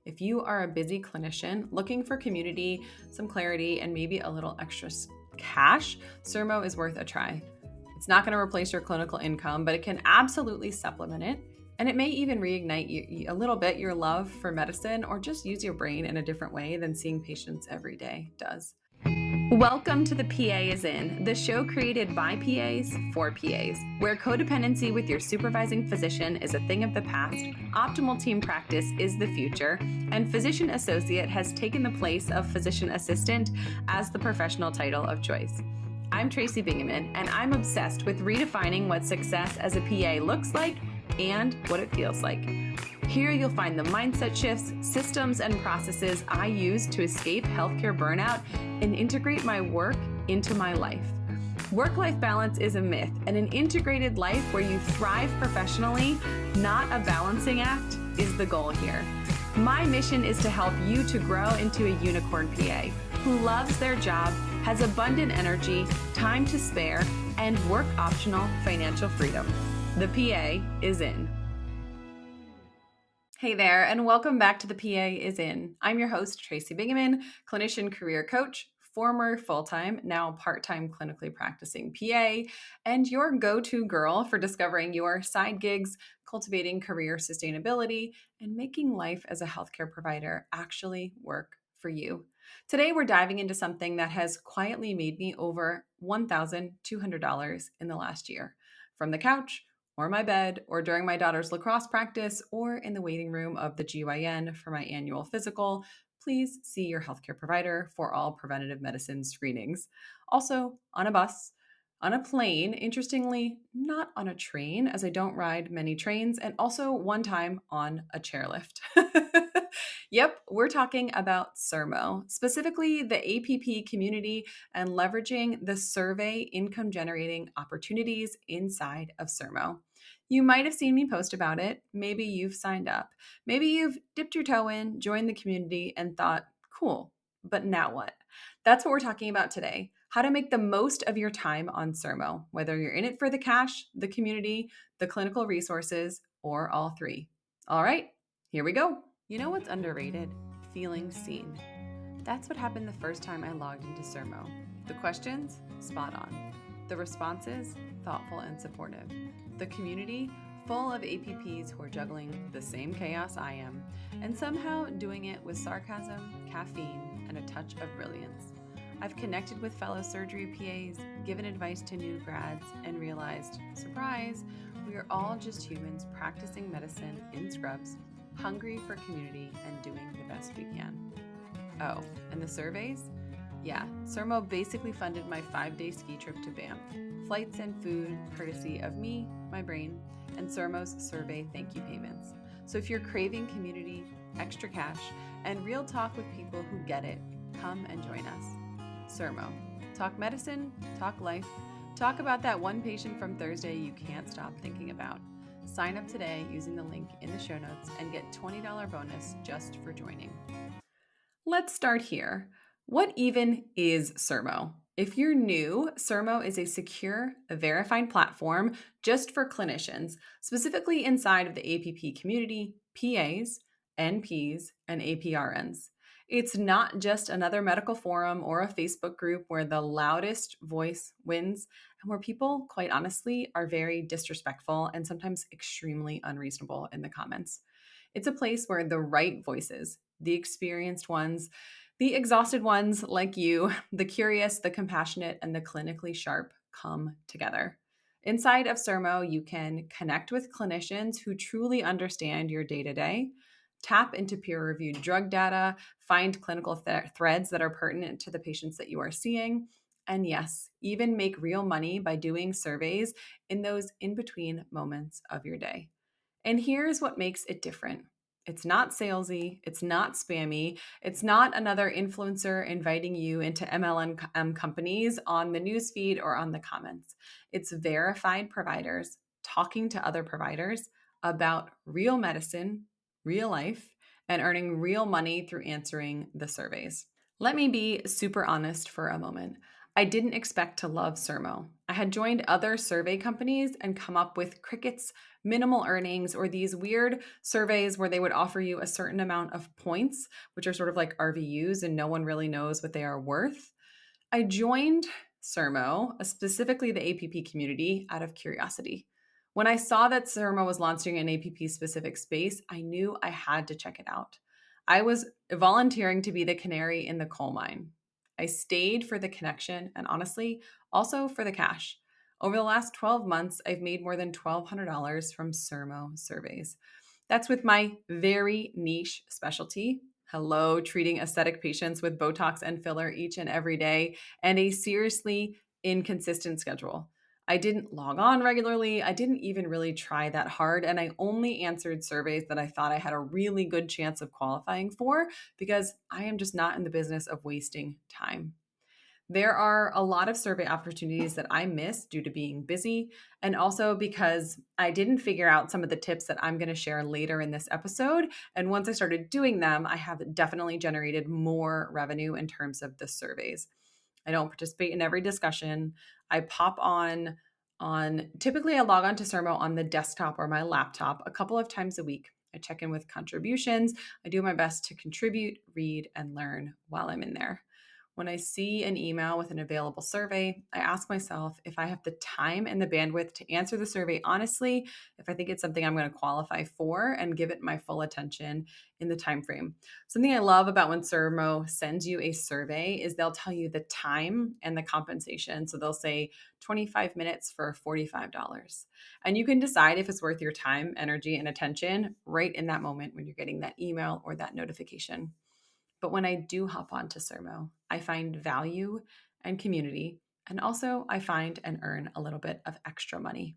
If you are a busy clinician looking for community, some clarity, and maybe a little extra cash, Sermo is worth a try. It's not going to replace your clinical income, but it can absolutely supplement it. And it may even reignite a little bit your love for medicine or just use your brain in a different way than seeing patients every day does. Welcome to The PA is In, the show created by PAs for PAs, where codependency with your supervising physician is a thing of the past, optimal team practice is the future, and physician associate has taken the place of physician assistant as the professional title of choice. I'm TRACY Bingaman, and I'm obsessed with redefining what success as a PA looks like and what it feels like. Here you'll find the mindset shifts, systems, and processes I use to escape healthcare burnout and integrate my work into my life. Work-life balance is a myth, and an integrated life where you thrive professionally, not a balancing act, is the goal here. My mission is to help you to grow into a unicorn PA who loves their job, has abundant energy, time to spare, and work-optional financial freedom. The PA is in. Hey there, and welcome back to The PA is In. I'm your host, TRACY Bingaman, clinician career coach, former full-time, now part-time clinically practicing PA, and your go-to girl for discovering your side gigs, cultivating career sustainability, and making life as a healthcare provider actually work for you. Today, we're diving into something that has quietly made me over $1,200 in the last year. From the couch, or my bed, or during my daughter's lacrosse practice, or in the waiting room of the GYN for my annual physical, please see your healthcare provider for all preventative medicine screenings. Also, on a bus, on a plane, interestingly, not on a train, as I don't ride many trains, and also one time on a chairlift. Yep, we're talking about Sermo, specifically the APP community and leveraging the survey income generating opportunities inside of Sermo. You might have seen me post about it. Maybe you've signed up. Maybe you've dipped your toe in, joined the community, and thought, cool, but now what? That's what we're talking about today. How to make the most of your time on Sermo, whether you're in it for the cash, the community, the clinical resources, or all three. All right, here we go. You know what's underrated? Feeling seen. That's what happened the first time I logged into Sermo. The questions? Spot on. The responses? Thoughtful and supportive. The community? Full of APPs who are juggling the same chaos I am, and somehow doing it with sarcasm, caffeine, and a touch of brilliance. I've connected with fellow surgery PAs, given advice to new grads, and realized, surprise, we are all just humans practicing medicine in scrubs, hungry for community and doing the best we can. Oh, and the surveys? Yeah, Sermo basically funded my 5-day ski trip to Banff. Flights and food, courtesy of me, my brain, and Sermo's survey thank you payments. So if you're craving community, extra cash, and real talk with people who get it, come and join us. Sermo. Talk medicine, talk life, talk about that one patient from Thursday you can't stop thinking about. Sign up today using the link in the show notes and get $20 bonus just for joining. Let's start here. What even is Sermo? If you're new, Sermo is a secure, verified platform just for clinicians, specifically inside of the APP community, PAs, NPs, and APRNs. It's not just another medical forum or a Facebook group where the loudest voice wins and where people, quite honestly, are very disrespectful and sometimes extremely unreasonable in the comments. It's a place where the right voices, the experienced ones, the exhausted ones like you, the curious, the compassionate, and the clinically sharp come together. Inside of Sermo, you can connect with clinicians who truly understand your day-to-day, tap into peer-reviewed drug data, find clinical threads that are pertinent to the patients that you are seeing, and yes, even make real money by doing surveys in those in-between moments of your day. And here's what makes it different. It's not salesy, it's not spammy, it's not another influencer inviting you into MLM companies on the newsfeed or on the comments. It's verified providers talking to other providers about real medicine, real life, and earning real money through answering the surveys. Let me be super honest for a moment. I didn't expect to love Sermo. I had joined other survey companies and come up with crickets, minimal earnings, or these weird surveys where they would offer you a certain amount of points, which are sort of like RVUs, and no one really knows what they are worth. I joined Sermo, specifically the APP community, out of curiosity. When I saw that Sermo was launching an APP specific space, I knew I had to check it out. I was volunteering to be the canary in the coal mine. I stayed for the connection and honestly, also for the cash. Over the last 12 months, I've made more than $1,200 from Sermo surveys. That's with my very niche specialty. Hello, treating aesthetic patients with Botox and filler each and every day, and a seriously inconsistent schedule. I didn't log on regularly. I didn't even really try that hard. And I only answered surveys that I thought I had a really good chance of qualifying for because I am just not in the business of wasting time. There are a lot of survey opportunities that I missed due to being busy, and also because I didn't figure out some of the tips that I'm going to share later in this episode. And once I started doing them, I have definitely generated more revenue in terms of the surveys. I don't participate in every discussion. I pop on typically I log on to Sermo on the desktop or my laptop a couple of times a week. I check in with contributions. I do my best to contribute, read, and learn while I'm in there. When I see an email with an available survey, I ask myself if I have the time and the bandwidth to answer the survey honestly, if I think it's something I'm going to qualify for and give it my full attention in the time frame. Something I love about when Sermo sends you a survey is they'll tell you the time and the compensation. So they'll say 25 minutes for $45. And you can decide if it's worth your time, energy, and attention right in that moment when you're getting that email or that notification. But when I do hop onto Sermo, I find value and community, and also I find and earn a little bit of extra money.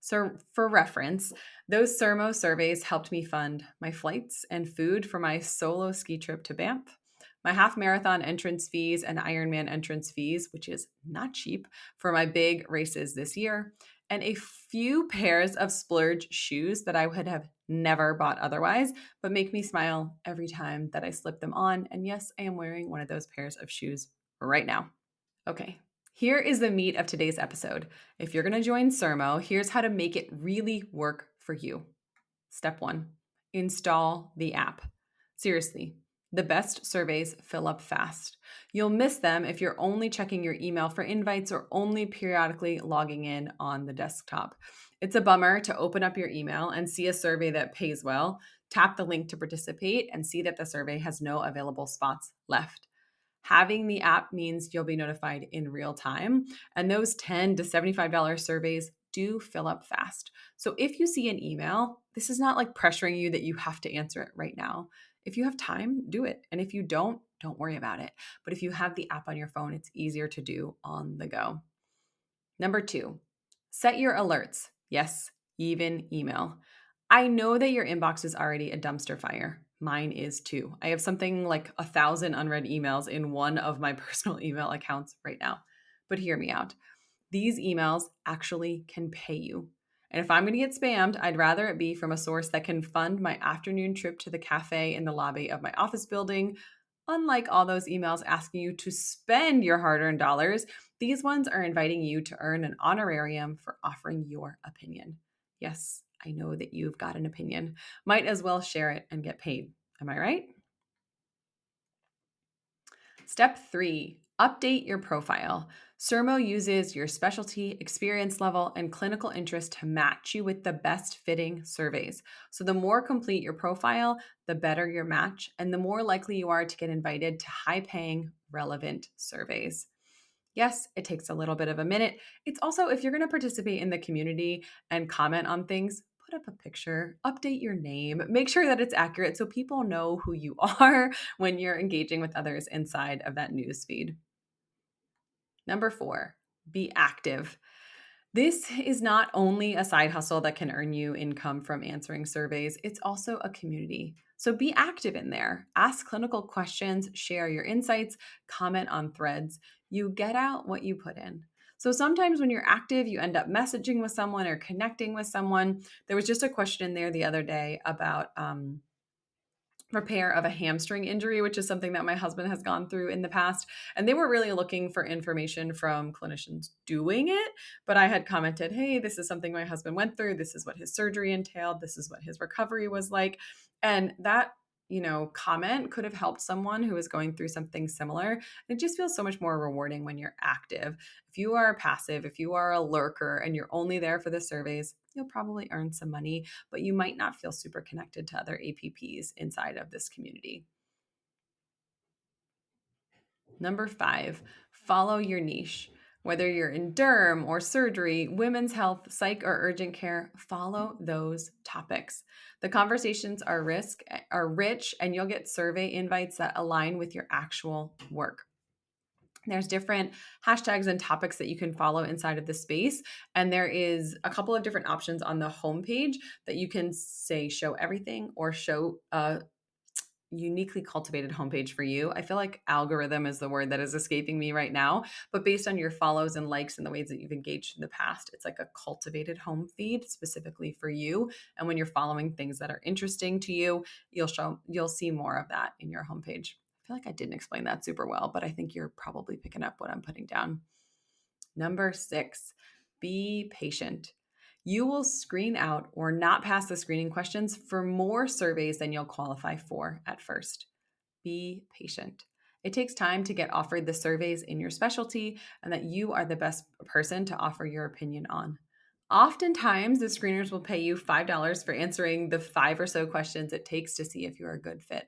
So, for reference, those Sermo surveys helped me fund my flights and food for my solo ski trip to Banff, my half marathon entrance fees and Ironman entrance fees, which is not cheap, for my big races this year, and a few pairs of splurge shoes that I would have never bought otherwise, but make me smile every time that I slip them on. And yes, I am wearing one of those pairs of shoes right now. Okay, here is the meat of today's episode. If you're going to join Sermo, here's how to make it really work for you. Step 1, install the app. Seriously, the best surveys fill up fast. You'll miss them if you're only checking your email for invites or only periodically logging in on the desktop. It's a bummer to open up your email and see a survey that pays well, tap the link to participate, and see that the survey has no available spots left. Having the app means you'll be notified in real time, and those $10 to $75 surveys do fill up fast. So if you see an email, this is not like pressuring you that you have to answer it right now. If you have time, do it. And if you don't worry about it. But if you have the app on your phone, it's easier to do on the go. Number 2, set your alerts. Yes, even email. I know that your inbox is already a dumpster fire. Mine is too. I have something like 1,000 unread emails in one of my personal email accounts right now. But hear me out. These emails actually can pay you. And if I'm going to get spammed, I'd rather it be from a source that can fund my afternoon trip to the cafe in the lobby of my office building. Unlike all those emails asking you to spend your hard-earned dollars, these ones are inviting you to earn an honorarium for offering your opinion. Yes, I know that you've got an opinion. Might as well share it and get paid. Am I right? Step 3, update your profile. Sermo uses your specialty, experience level, and clinical interest to match you with the best fitting surveys. So the more complete your profile, the better your match, and the more likely you are to get invited to high paying, relevant surveys. Yes, it takes a little bit of a minute. It's also, if you're going to participate in the community and comment on things, put up a picture, update your name, make sure that it's accurate so people know who you are when you're engaging with others inside of that news feed. Number 4, be active. This is not only a side hustle that can earn you income from answering surveys, it's also a community. So be active in there. Ask clinical questions, share your insights, comment on threads. You get out what you put in. So sometimes when you're active, you end up messaging with someone or connecting with someone. There was just a question in there the other day about repair of a hamstring injury, which is something that my husband has gone through in the past. And they were really looking for information from clinicians doing it. But I had commented, hey, this is something my husband went through. This is what his surgery entailed. This is what his recovery was like. And that, comment could have helped someone who is going through something similar. It just feels so much more rewarding when you're active. If you are passive, if you are a lurker and you're only there for the surveys, you'll probably earn some money, but you might not feel super connected to other APPs inside of this community. Number 5, follow your niche. Whether you're in derm or surgery, women's health, psych, or urgent care, follow those topics. The conversations are rich, and you'll get survey invites that align with your actual work. There's different hashtags and topics that you can follow inside of the space. And there is a couple of different options on the homepage that you can say show everything or show a uniquely cultivated homepage for you. I feel like algorithm is the word that is escaping me right now, but based on your follows and likes and the ways that you've engaged in the past, it's like a cultivated home feed specifically for you. And when you're following things that are interesting to you, you'll see more of that in your homepage. I feel like I didn't explain that super well, but I think you're probably picking up what I'm putting down. Number 6, be patient. You will screen out or not pass the screening questions for more surveys than you'll qualify for at first. Be patient. It takes time to get offered the surveys in your specialty and that you are the best person to offer your opinion on. Oftentimes, the screeners will pay you $5 for answering the 5 or so questions it takes to see if you're a good fit.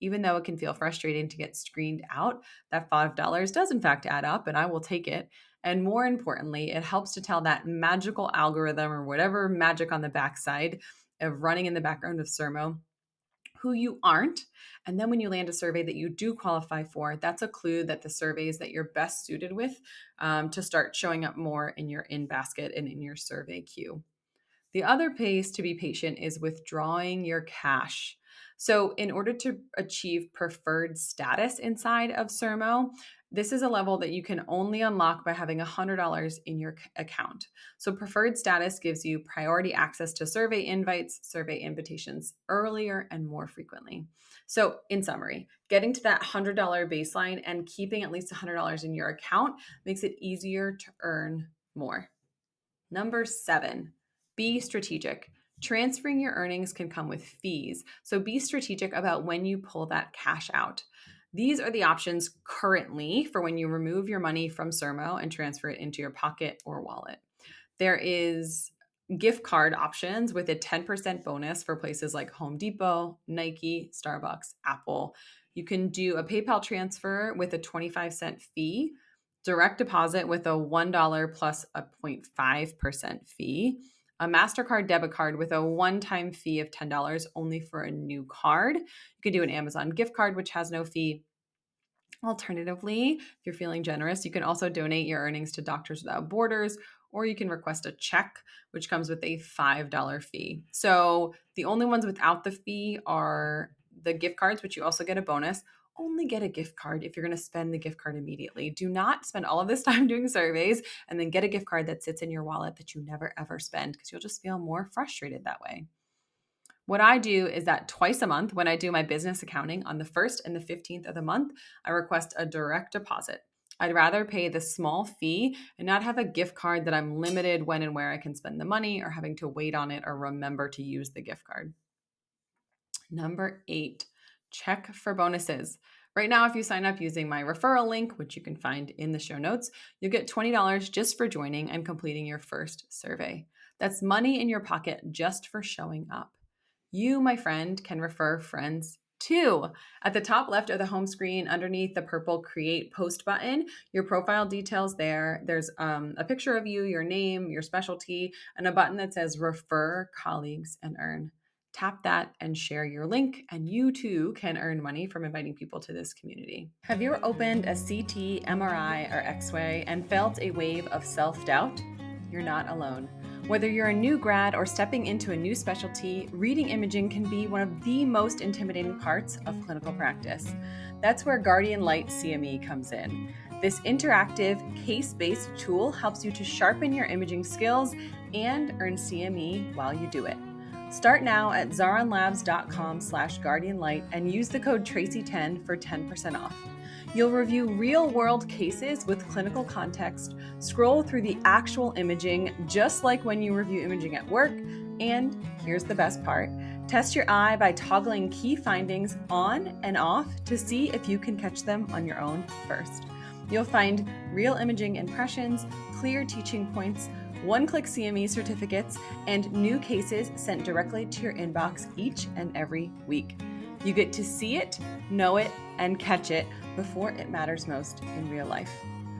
Even though it can feel frustrating to get screened out, that $5 does in fact add up, and I will take it. And more importantly, it helps to tell that magical algorithm or whatever magic on the backside of running in the background of Sermo who you aren't. And then when you land a survey that you do qualify for, that's a clue that the surveys that you're best suited with to start showing up more in your in basket and in your survey queue. The other place to be patient is withdrawing your cash. So in order to achieve preferred status inside of Sermo, this is a level that you can only unlock by having $100 in your account. So preferred status gives you priority access to survey invites, survey invitations earlier and more frequently. So in summary, getting to that $100 baseline and keeping at least $100 in your account makes it easier to earn more. Number 7, be strategic. Transferring your earnings can come with fees, so be strategic about when you pull that cash out. These are the options currently for when you remove your money from Sermo and transfer it into your pocket or wallet. There is gift card options with a 10% bonus for places like Home Depot, Nike, Starbucks, Apple. You can do a PayPal transfer with a 25-cent fee, direct deposit with a $1 plus a 0.5% fee, a MasterCard debit card with a one-time fee of $10 only for a new card. You could do an Amazon gift card, which has no fee. Alternatively, if you're feeling generous, you can also donate your earnings to Doctors Without Borders, or you can request a check, which comes with a $5 fee. So the only ones without the fee are the gift cards, which you also get a bonus. Only get a gift card if you're going to spend the gift card immediately. Do not spend all of this time doing surveys and then get a gift card that sits in your wallet that you never ever spend, because you'll just feel more frustrated that way. What I do is that twice a month, when I do my business accounting on the 1st and the 15th of the month, I request a direct deposit. I'd rather pay the small fee and not have a gift card that I'm limited when and where I can spend the money or having to wait on it or remember to use the gift card. Number 8, check for bonuses. Right now, if you sign up using my referral link, which you can find in the show notes, you'll get $20 just for joining and completing your first survey. That's money in your pocket just for showing up. You, my friend, can refer friends too. At the top left of the home screen, underneath the purple Create Post button, your profile details there. There's a picture of you, your name, your specialty, and a button that says Refer Colleagues and Earn. Tap that and share your link, and you too can earn money from inviting people to this community. Have you ever opened a CT, MRI, or X-ray and felt a wave of self-doubt? You're not alone. Whether you're a new grad or stepping into a new specialty, reading imaging can be one of the most intimidating parts of clinical practice. That's where Guardian Light CME comes in. This interactive, case-based tool helps you to sharpen your imaging skills and earn CME while you do it. Start now at zaronlabs.com/guardianlight and use the code TRACY10 for 10% off. You'll review real-world cases with clinical context, scroll through the actual imaging just like when you review imaging at work, and here's the best part, test your eye by toggling key findings on and off to see if you can catch them on your own first. You'll find real imaging impressions, clear teaching points, one-click CME certificates, and new cases sent directly to your inbox each and every week. You get to see it, know it, and catch it before it matters most in real life.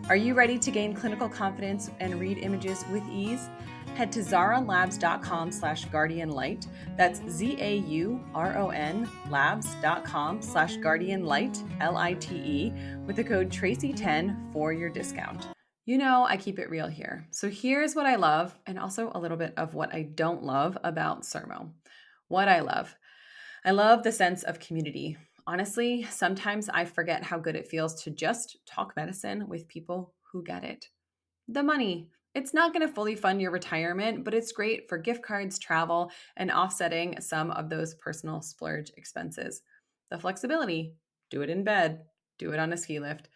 Are you ready to gain clinical confidence and read images with ease? Head to zaronlabs.com/guardianlight. That's ZAURON labs.com/guardianlight, LITE, with the code TRACY10 for your discount. You know, I keep it real here. So here's what I love, and also a little bit of what I don't love about Sermo. What I love the sense of community. Honestly, sometimes I forget how good it feels to just talk medicine with people who get it. The money. It's not going to fully fund your retirement, but it's great for gift cards, travel, and offsetting some of those personal splurge expenses. The flexibility. Do it in bed. Do it on a ski lift.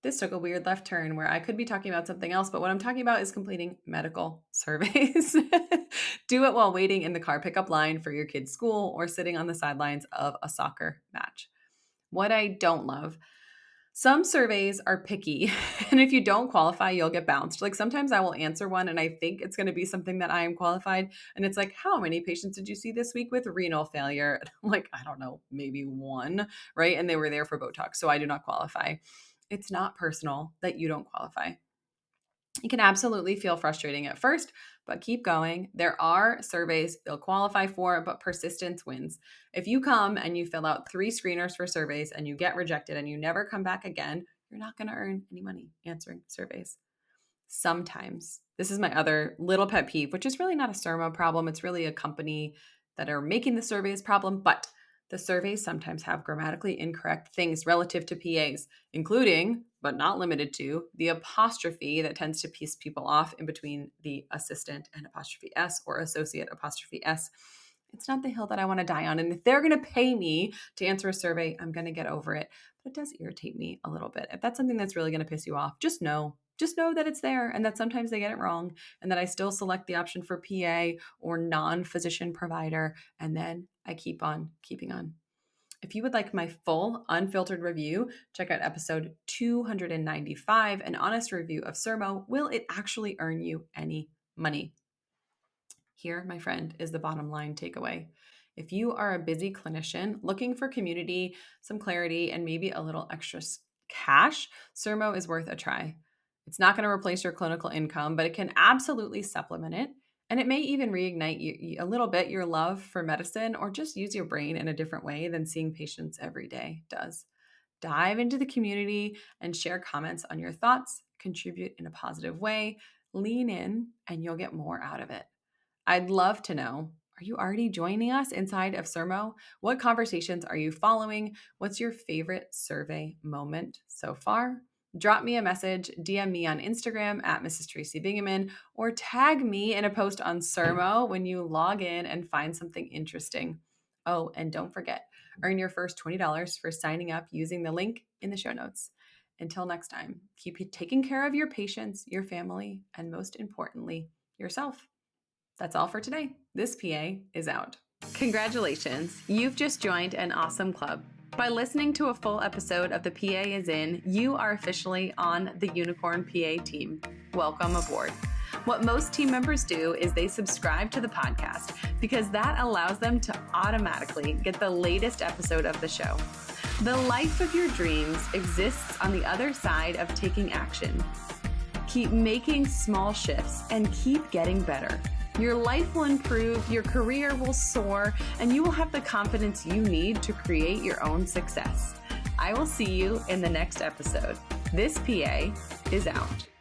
This took a weird left turn where I could be talking about something else, but what I'm talking about is completing medical surveys. Do it while waiting in the car pickup line for your kid's school or sitting on the sidelines of a soccer match. What I don't love, some surveys are picky, and if you don't qualify, you'll get bounced. Like sometimes I will answer one and I think it's going to be something that I am qualified, and it's like, how many patients did you see this week with renal failure? And I'm like, I don't know, maybe one, right? And they were there for Botox, so I do not qualify. It's not personal that you don't qualify. It can absolutely feel frustrating at first, but keep going. There are surveys you'll qualify for, but persistence wins. If you come and you fill out 3 screeners for surveys and you get rejected and you never come back again, you're not going to earn any money answering surveys. Sometimes, this is my other little pet peeve, which is really not a Sermo problem. It's really a company that are making the surveys problem, but the surveys sometimes have grammatically incorrect things relative to PAs, including, but not limited to, the apostrophe that tends to piss people off in between the assistant and apostrophe S or associate apostrophe S. It's not the hill that I want to die on. And if they're going to pay me to answer a survey, I'm going to get over it. But it does irritate me a little bit. If that's something that's really going to piss you off, just know that it's there and that sometimes they get it wrong and that I still select the option for PA or non-physician provider. And then I keep on keeping on. If you would like my full unfiltered review, check out episode 295, an honest review of Sermo. Will it actually earn you any money? Here, my friend, is the bottom line takeaway. If you are a busy clinician looking for community, some clarity, and maybe a little extra cash, Sermo is worth a try. It's not going to replace your clinical income, but it can absolutely supplement it. And it may even reignite a little bit your love for medicine or just use your brain in a different way than seeing patients every day does. Dive into the community and share comments on your thoughts, contribute in a positive way, lean in, and you'll get more out of it. I'd love to know, are you already joining us inside of Sermo? What conversations are you following? What's your favorite survey moment so far? Drop me a message, DM me on Instagram at Mrs. Tracy Bingaman, or tag me in a post on Sermo when you log in and find something interesting. Oh, and don't forget, earn your first $20 for signing up using the link in the show notes. Until next time, keep taking care of your patients, your family, and most importantly, yourself. That's all for today. This PA is out. Congratulations, you've just joined an awesome club. By listening to a full episode of The PA is In, you are officially on the Unicorn PA team. Welcome aboard. What most team members do is they subscribe to the podcast because that allows them to automatically get the latest episode of the show. The life of your dreams exists on the other side of taking action. Keep making small shifts and keep getting better. Your life will improve, your career will soar, and you will have the confidence you need to create your own success. I will see you in the next episode. This PA is out.